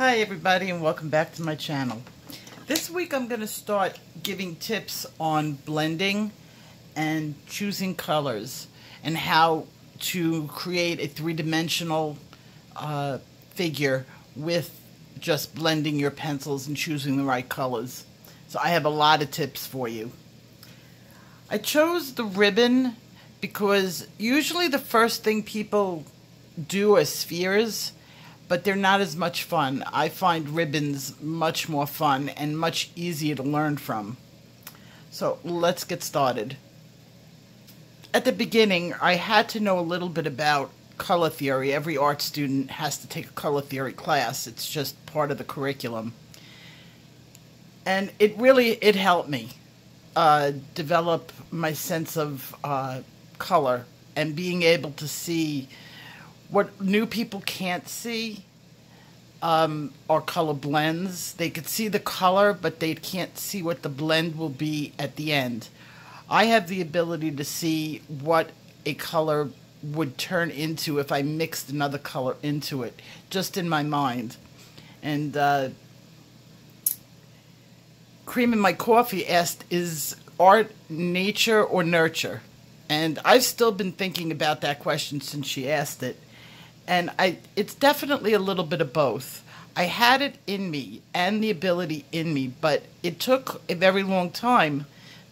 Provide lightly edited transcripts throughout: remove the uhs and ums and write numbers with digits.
Hi everybody and welcome back to my channel. This week I'm going to start giving tips on blending and choosing colors and how to create a three-dimensional figure with just blending your pencils and choosing the right colors. So I have a lot of tips for you. I chose the ribbon because usually the first thing people do are spheres, but they're not as much fun. I find ribbons much more fun and much easier to learn from. So let's get started. At the beginning, I had to know a little bit about color theory. Every art student has to take a color theory class. It's just part of the curriculum. And it helped me develop my sense of color and being able to see what new people can't see are color blends. They could see the color, but they can't see what the blend will be at the end. I have the ability to see what a color would turn into if I mixed another color into it, just in my mind. And Cream in My Coffee asked, is art nature or nurture? And I've still been thinking about that question since she asked it. And it's definitely a little bit of both. I had it in me and the ability in me, but it took a very long time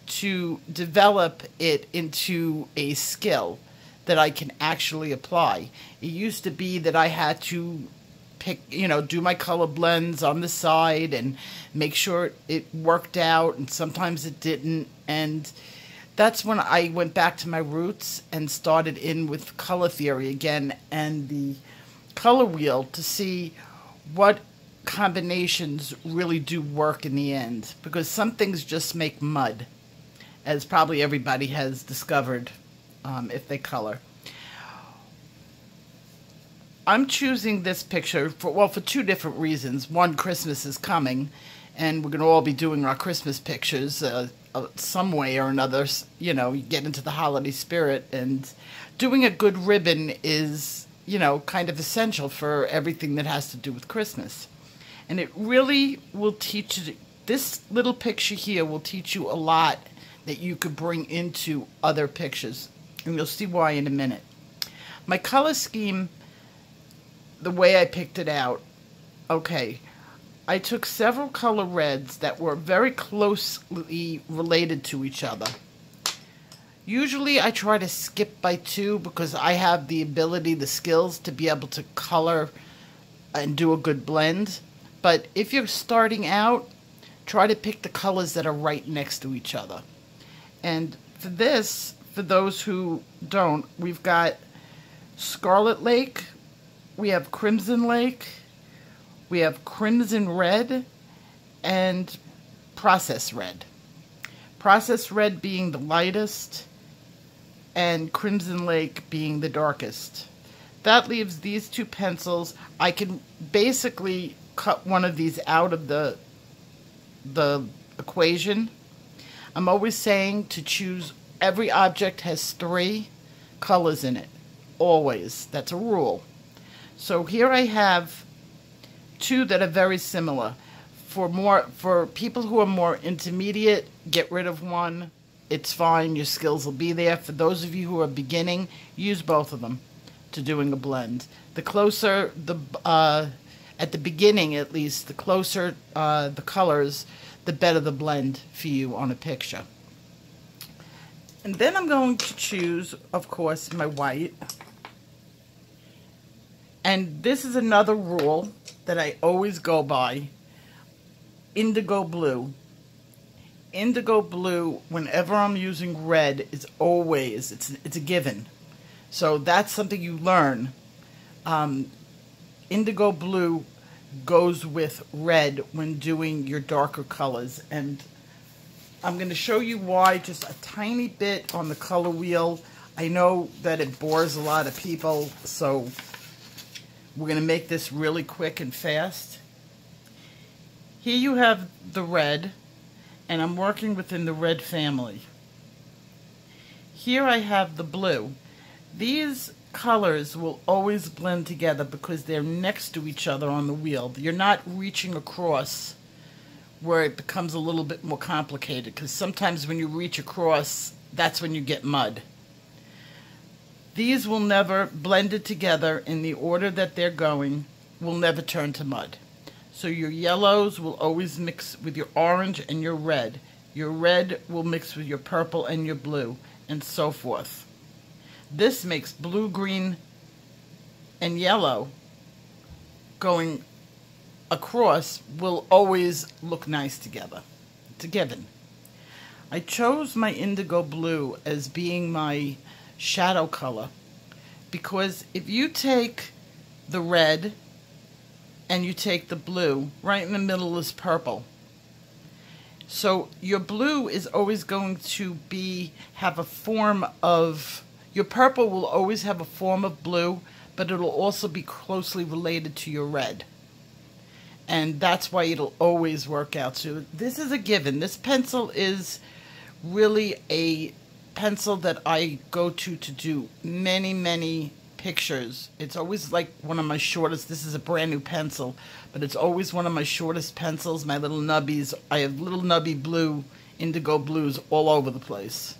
to develop it into a skill that I can actually apply. It used to be that I had to pick, do my color blends on the side and make sure it worked out, and sometimes it didn't. And that's when I went back to my roots and started in with color theory again and the color wheel to see what combinations really do work in the end. Because some things just make mud, as probably everybody has discovered if they color. I'm choosing this picture for two different reasons. One, Christmas is coming, and we're going to all be doing our Christmas pictures some way or another. You get into the holiday spirit, and doing a good ribbon is, kind of essential for everything that has to do with Christmas. And it really will teach you, this little picture here will teach you a lot that you could bring into other pictures. And you'll see why in a minute. My color scheme, the way I picked it out, okay, I took several color reds that were very closely related to each other. Usually I try to skip by two because I have the ability, the skills to be able to color and do a good blend. But if you're starting out, try to pick the colors that are right next to each other. And for this, for those who don't, we've got Scarlet Lake, we have Crimson Lake, we have Crimson Red, and Process Red. Process Red being the lightest, and Crimson Lake being the darkest. That leaves these two pencils. I can basically cut one of these out of the equation. I'm always saying to choose, every object has 3 colors in it. Always. That's a rule. So here I have 2 that are very similar. For people who are more intermediate, get rid of one. It's fine. Your skills will be there. For those of you who are beginning, use both of them to doing a blend. The closer, at the beginning at least, the closer the colors, the better the blend for you on a picture. And then I'm going to choose, of course, my white. And this is another rule that I always go by. Indigo blue. Indigo blue, whenever I'm using red, is always, it's a given. So that's something you learn. Indigo blue goes with red when doing your darker colors. And I'm going to show you why just a tiny bit on the color wheel. I know that it bores a lot of people, so we're going to make this really quick and fast. Here you have the red, and I'm working within the red family. Here I have the blue. These colors will always blend together because they're next to each other on the wheel. You're not reaching across where it becomes a little bit more complicated, because sometimes when you reach across, that's when you get mud. These will never, blended together in the order that they're going, will never turn to mud. So your yellows will always mix with your orange and your red. Your red will mix with your purple and your blue, and so forth. This makes blue, green, and yellow going across will always look nice together. It's a given. I chose my indigo blue as being my shadow color because if you take the red and you take the blue, right in the middle is purple. So your blue is always going to have a form of, your purple will always have a form of blue, but it'll also be closely related to your red. And that's why it'll always work out. So this is a given. This pencil is really a pencil that I go to do many, many pictures. It's always like one of my shortest. This is a brand new pencil, but it's always one of my shortest pencils, my little nubbies. I have little nubby blue, indigo blues all over the place.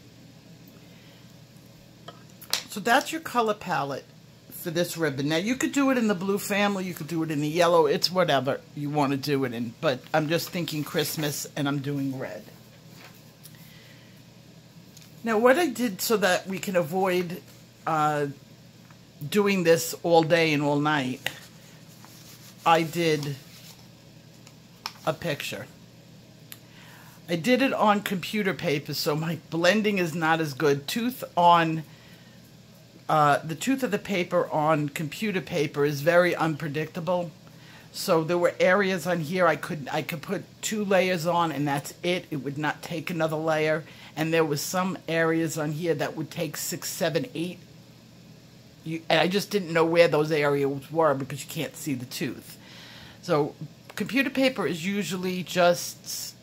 So that's your color palette for this ribbon. Now you could do it in the blue family, you could do it in the yellow, it's whatever you want to do it in, but I'm just thinking Christmas and I'm doing red. Now what I did so that we can avoid doing this all day and all night, I did a picture. I did it on computer paper, so my blending is not as good. The tooth of the paper on computer paper is very unpredictable. So there were areas on here I could put 2 layers on and that's it. It would not take another layer. And there was some areas on here that would take 6, 7, 8. And I just didn't know where those areas were because you can't see the tooth. So computer paper is usually just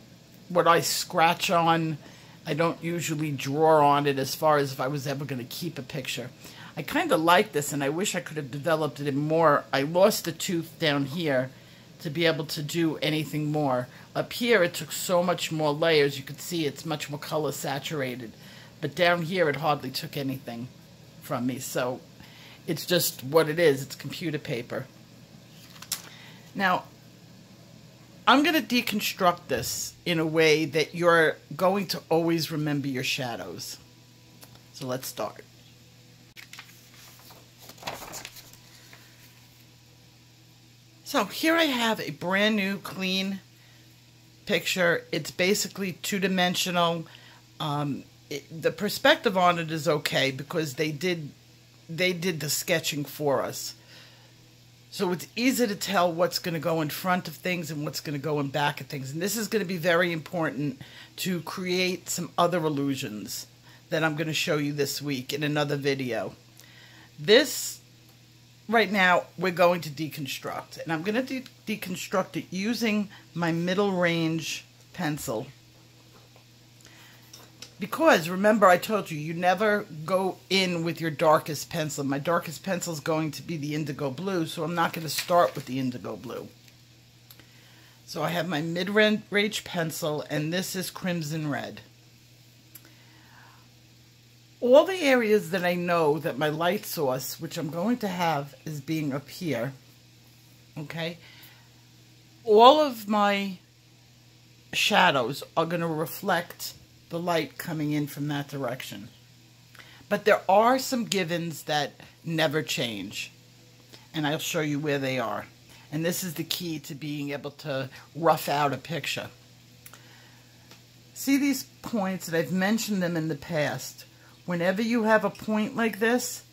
what I scratch on. I don't usually draw on it as far as if I was ever going to keep a picture. I kind of like this, and I wish I could have developed it more. I lost the tooth down here to be able to do anything more. Up here, it took so much more layers. You could see it's much more color saturated. But down here, it hardly took anything from me. So it's just what it is. It's computer paper. Now, I'm going to deconstruct this in a way that you're going to always remember your shadows. So let's start. So here I have a brand new clean picture. It's basically two-dimensional. The perspective on it is okay because they did the sketching for us. So it's easy to tell what's going to go in front of things and what's going to go in back of things. And this is going to be very important to create some other illusions that I'm going to show you this week in another video. This, right now, we're going to deconstruct. And I'm going to deconstruct it using my middle range pencil. Because, remember, I told you, you never go in with your darkest pencil. My darkest pencil is going to be the indigo blue, so I'm not going to start with the indigo blue. So I have my mid-range pencil, and this is crimson red. All the areas that I know that my light source, which I'm going to have, is being up here, okay? All of my shadows are going to reflect the light coming in from that direction. But there are some givens that never change, and I'll show you where they are. And this is the key to being able to rough out a picture. See these points, and I've mentioned them in the past. Whenever you have a point like this,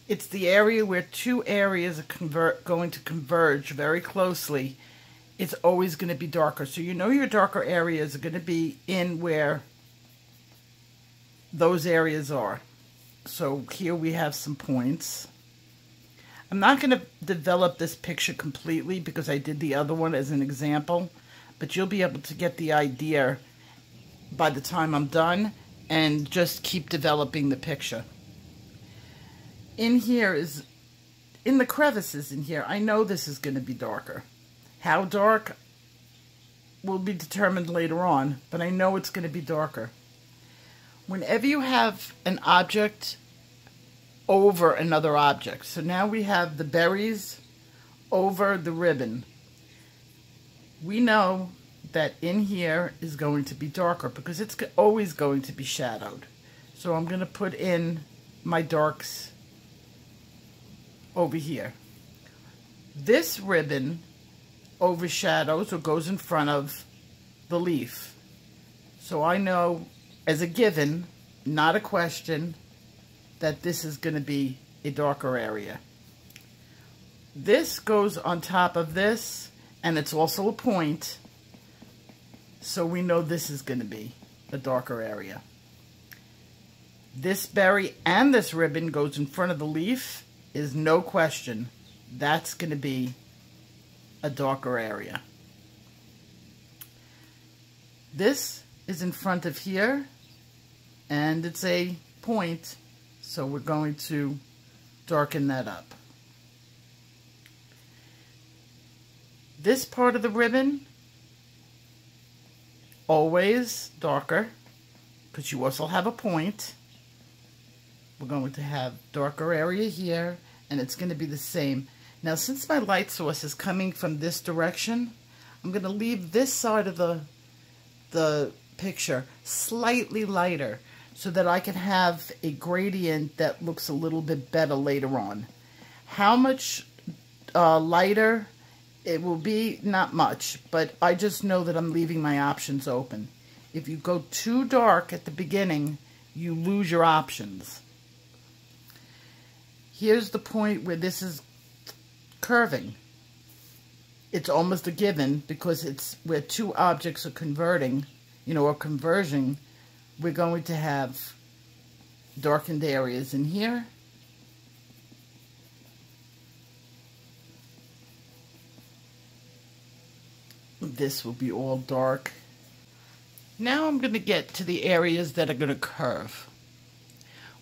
it's the area where 2 areas are going to converge very closely. It's always going to be darker. So you know your darker areas are going to be in where those areas are. So here we have some points. I'm not going to develop this picture completely because I did the other one as an example, but you'll be able to get the idea by the time I'm done and just keep developing the picture. in here is, in the crevices in here, I know this is going to be darker. How dark will be determined later on, but I know it's going to be darker. Whenever you have an object over another object, so now we have the berries over the ribbon, we know that in here is going to be darker because it's always going to be shadowed. So I'm going to put in my darks over here. This ribbon overshadows or goes in front of the leaf. So I know as a given, not a question, that this is going to be a darker area. This goes on top of this, and it's also a point, so we know this is going to be a darker area. This berry and this ribbon goes in front of the leaf, is no question. That's going to be a darker area. This is in front of here, and it's a point, so we're going to darken that up. This part of the ribbon, always darker, because you also have a point. We're going to have darker area here, and it's going to be the same. Now, since my light source is coming from this direction, I'm going to leave this side of the picture slightly lighter so that I can have a gradient that looks a little bit better later on. How much lighter it will be? Not much, but I just know that I'm leaving my options open. If you go too dark at the beginning, you lose your options. Here's the point where this is curving. It's almost a given because it's where two objects are converting, or converging. We're going to have darkened areas in here. This will be all dark. Now I'm going to get to the areas that are going to curve.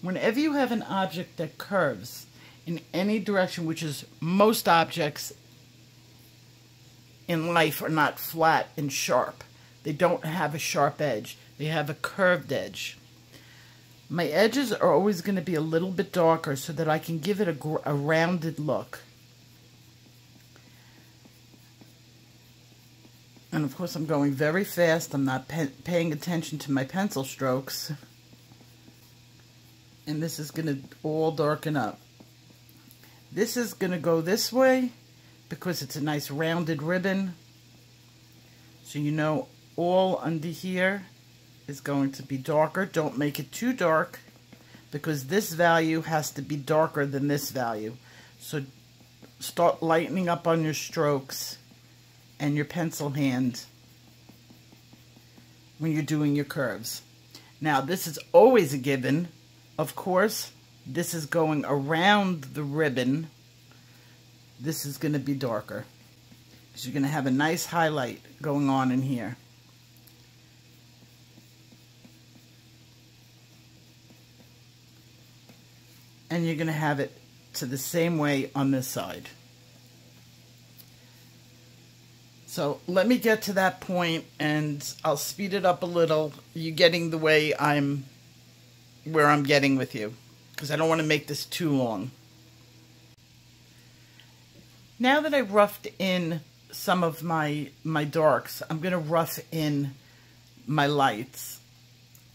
Whenever you have an object that curves in any direction, which is most objects in life are not flat and sharp. They don't have a sharp edge. They have a curved edge. My edges are always going to be a little bit darker so that I can give it a rounded look. And of course I'm going very fast. I'm not paying attention to my pencil strokes. And this is going to all darken up. This is going to go this way because it's a nice rounded ribbon. So you know all under here is going to be darker. Don't make it too dark because this value has to be darker than this value. So start lightening up on your strokes and your pencil hand when you're doing your curves. Now this is always a given. Of course, this is going around the ribbon. This is going to be darker. So you're going to have a nice highlight going on in here. And you're going to have it to the same way on this side. So let me get to that point and I'll speed it up a little. You're getting the way where I'm getting with you, because I don't want to make this too long. Now that I've roughed in some of my darks, I'm going to rough in my lights.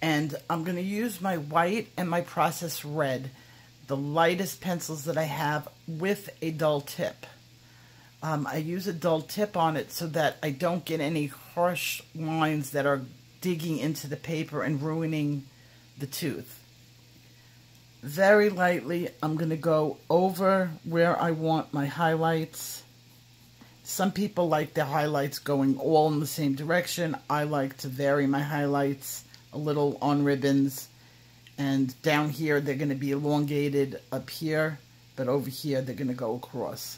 And I'm going to use my white and my processed red, the lightest pencils that I have, with a dull tip. I use a dull tip on it so that I don't get any harsh lines that are digging into the paper and ruining the tooth. Very lightly, I'm going to go over where I want my highlights. Some people like the highlights going all in the same direction. I like to vary my highlights a little on ribbons. And down here, they're going to be elongated up here, but over here, they're going to go across.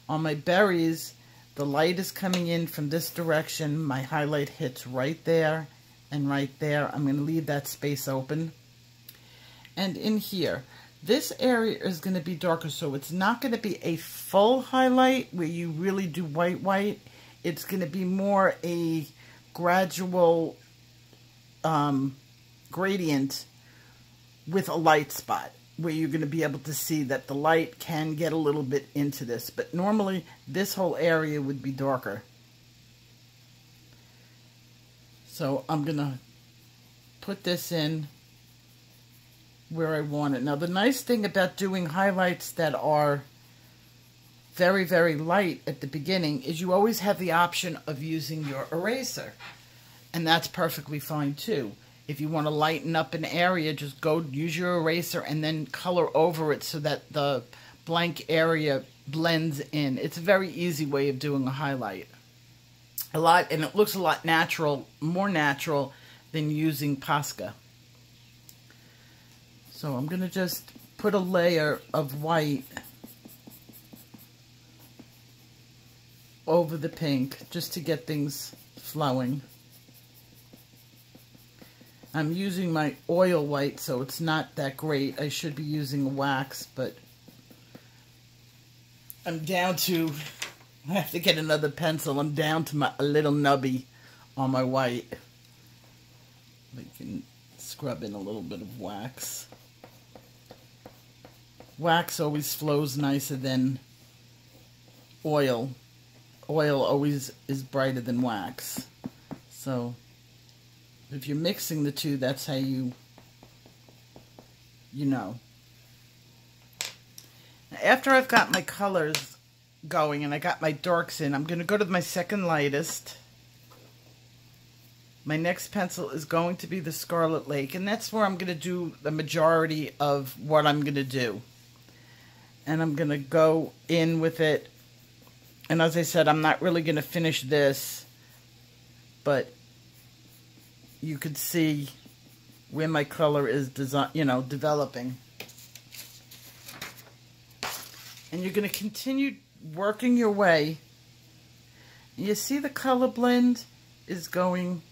On my berries, the light is coming in from this direction. My highlight hits right there and right there. I'm going to leave that space open. And in here, This area is going to be darker, so it's not going to be a full highlight where you really do white. It's going to be more a gradual gradient with a light spot, where you're going to be able to see that the light can get a little bit into this. But normally, this whole area would be darker. So I'm going to put this in where I want it. Now, the nice thing about doing highlights that are very, very light at the beginning is you always have the option of using your eraser. And that's perfectly fine, too. If you want to lighten up an area, just go use your eraser and then color over it so that the blank area blends in. It's a very easy way of doing a highlight. And it looks a lot natural, more natural than using Posca. So I'm going to just put a layer of white over the pink just to get things flowing. I'm using my oil white, so it's not that great. I should be using a wax, but I'm down to, I have to get another pencil. I'm down to a little nubby on my white. I can scrub in a little bit of wax. Wax always flows nicer than oil. Oil always is brighter than wax. So if you're mixing the two, that's how you know. After I've got my colors going and I got my darks in, I'm going to go to my second lightest. My next pencil is going to be the Scarlet Lake, and that's where I'm going to do the majority of what I'm going to do. And I'm going to go in with it. And as I said, I'm not really going to finish this, but you could see where my color is developing. And you're going to continue working your way. You see the color blend is going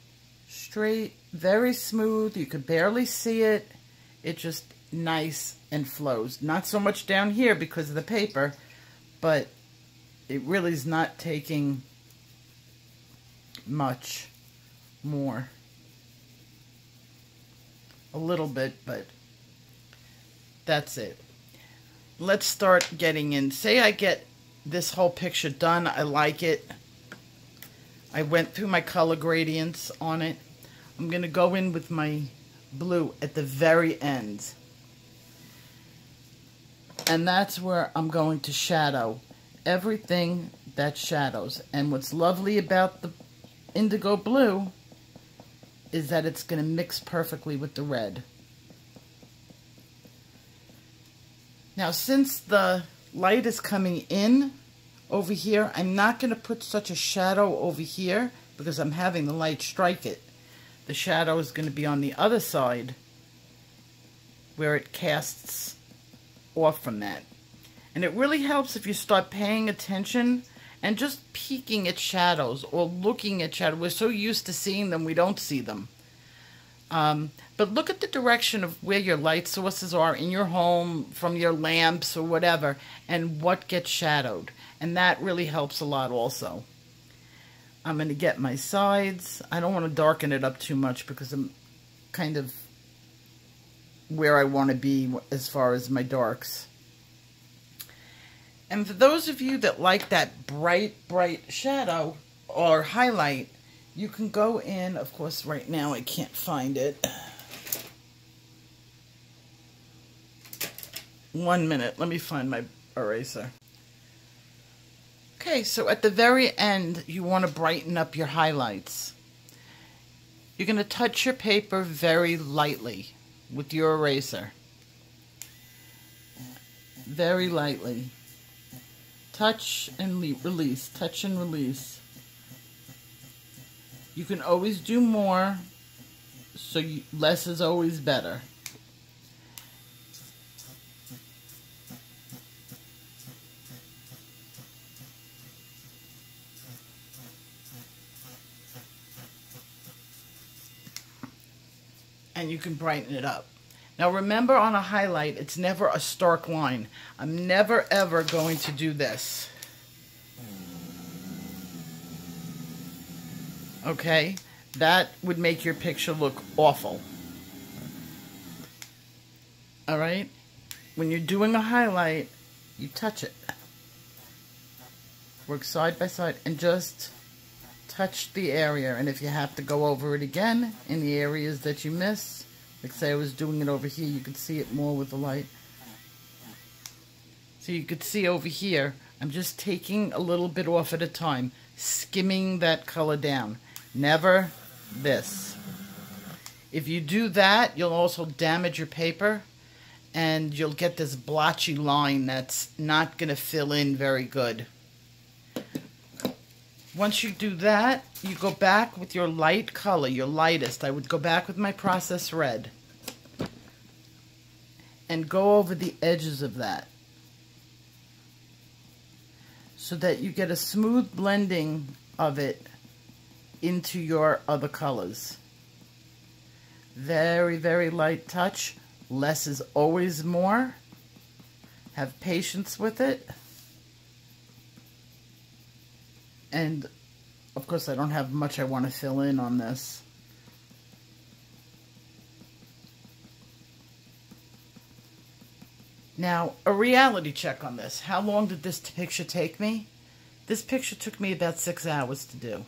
straight, very smooth. You could barely see it. It's just nice and flows. Not so much down here because of the paper, but it really is not taking much more. A little bit, but that's it. Let's start getting in. Say I get this whole picture done. I like it. I went through my color gradients on it. I'm going to go in with my blue at the very end. And that's where I'm going to shadow everything that shadows. And what's lovely about the indigo blue is that it's going to mix perfectly with the red. Now, since the light is coming in over here, I'm not going to put such a shadow over here because I'm having the light strike it. The shadow is going to be on the other side where it casts off from that. And it really helps if you start paying attention and just peeking at shadows or looking at shadows. We're so used to seeing them, we don't see them. But look at the direction of where your light sources are in your home, from your lamps or whatever, and what gets shadowed. And that really helps a lot also. I'm going to get my sides. I don't want to darken it up too much because I'm kind of where I want to be as far as my darks. And for those of you that like that bright shadow or highlight, you can go in, of course right now I can't find it. 1 minute, let me find my eraser. Okay, so at the very end, you want to brighten up your highlights. You're going to touch your paper very lightly with your eraser. Very lightly. Touch and release, touch and release. You can always do more, so less is always better. And you can brighten it up. Now remember, on a highlight, it's never a stark line. I'm never ever going to do this. Okay? That would make your picture look awful. Alright? When you're doing a highlight, you touch it. Work side by side and just touch the area. And if you have to go over it again in the areas that you miss, like say I was doing it over here, you could see it more with the light. So you could see over here, I'm just taking a little bit off at a time, skimming that color down. Never this. If you do that, you'll also damage your paper, and you'll get this blotchy line that's not going to fill in very good. Once you do that, you go back with your light color, your lightest. I would go back with my Process Red and go over the edges of that so that you get a smooth blending of it into your other colors. Very, very light touch. Less is always more. Have patience with it. And of course I don't have much I want to fill in on this. Now, a reality check on this. How long did this picture take me? This picture took me about 6 hours to do.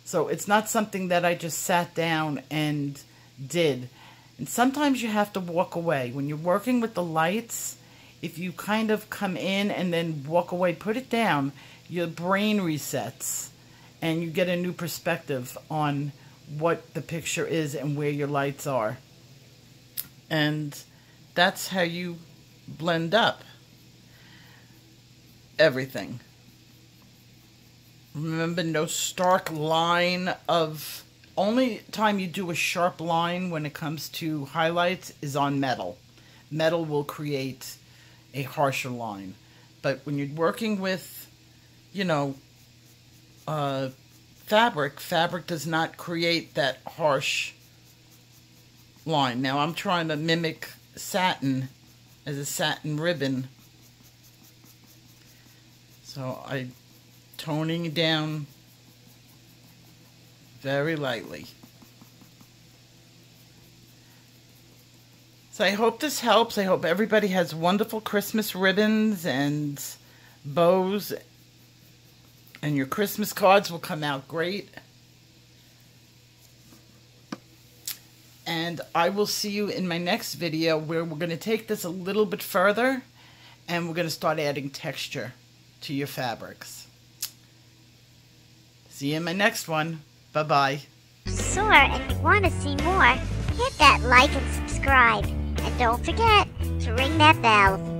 So it's not something that I just sat down and did. And sometimes you have to walk away. When you're working with the lights, if you kind of come in and then walk away, put it down, your brain resets and you get a new perspective on what the picture is and where your lights are. And that's how you blend up everything. Remember, no stark line of... Only time you do a sharp line when it comes to highlights is on metal. Metal will create a harsher line. But when you're working with, you know, fabric does not create that harsh line. Now I'm trying to mimic satin as a satin ribbon. So I'm toning down very lightly. So I hope this helps. I hope everybody has wonderful Christmas ribbons and bows, and your Christmas cards will come out great. And I will see you in my next video, where we're going to take this a little bit further and we're going to start adding texture to your fabrics. See you in my next one. Bye-bye. Sure, and you want to see more, hit that like and subscribe. And don't forget to ring that bell.